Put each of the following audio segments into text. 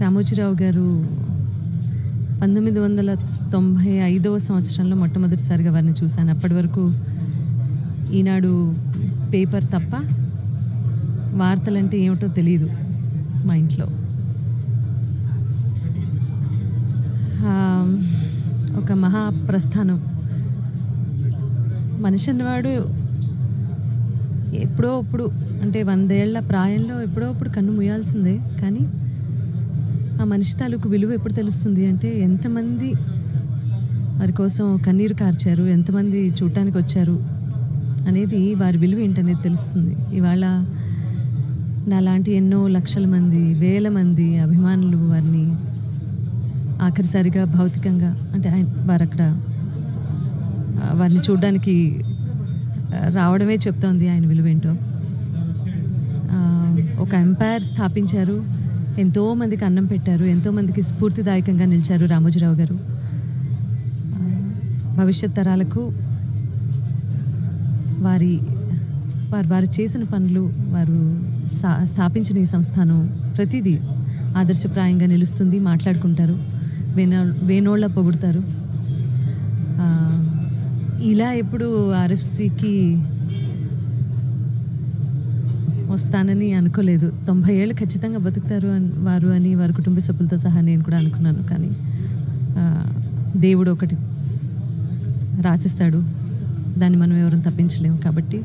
రామోజీరావు గారు 1995వ సంవత్సరంలో మొట్టమొదటిసారిగా వారిని చూశాను. అప్పటి వరకు ఈనాడు పేపర్ తప్ప వార్తలంటే ఏమిటో తెలీదు మా ఇంట్లో. ఒక మహాప్రస్థానం. మనిషి అన్నవాడు ఎప్పుడో అప్పుడు, అంటే 100 ఏళ్ల ప్రాయంలో ఎప్పుడో అప్పుడు కన్ను మూయాల్సిందే. కానీ ఆ మనిషి తాలూకు విలువ ఎప్పుడు తెలుస్తుంది అంటే, ఎంతమంది వారి కోసం కన్నీరు కార్చారు, ఎంతమంది చూడటానికి వచ్చారు అనేది, వారి విలువ ఏంటనేది తెలుస్తుంది. ఇవాళ నాలాంటి ఎన్నో లక్షల మంది, వేల మంది అభిమానులు వారిని ఆఖరిసారిగా భౌతికంగా, అంటే వారు అక్కడ వారిని చూడడానికి రావడమే చెప్తోంది ఆయన విలువేంటో. ఒక ఎంపైర్ స్థాపించారు, ఎంతోమందికి అన్నం పెట్టారు, ఎంతోమందికి స్ఫూర్తిదాయకంగా నిలిచారు రామోజీరావు గారు. భవిష్యత్ తరాలకు వారు చేసిన పనులు, వారు స్థాపించిన ఈ సంస్థానం ప్రతిదీ ఆదర్శప్రాయంగా నిలుస్తుంది. మాట్లాడుకుంటారు, వేనోళ్ళ పొగుడతారు. ఇలా ఎప్పుడు ఆర్ఎఫ్సికి వస్తానని అనుకోలేదు. 90 ఏళ్ళు ఖచ్చితంగా బతుకుతారు వారు అని వారి కుటుంబ సభ్యులతో సహా నేను కూడా అనుకున్నాను. కానీ దేవుడు ఒకటి రాసిస్తాడు, దాన్ని మనం ఎవరూ తప్పించలేము. కాబట్టి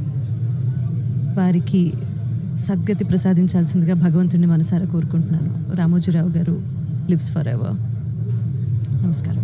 వారికి సద్గతి ప్రసాదించాల్సిందిగా భగవంతుడిని మనసారా కోరుకుంటున్నాను. రామోజీరావు గారు లివ్స్ ఫర్ ఎవర్. నమస్కారం.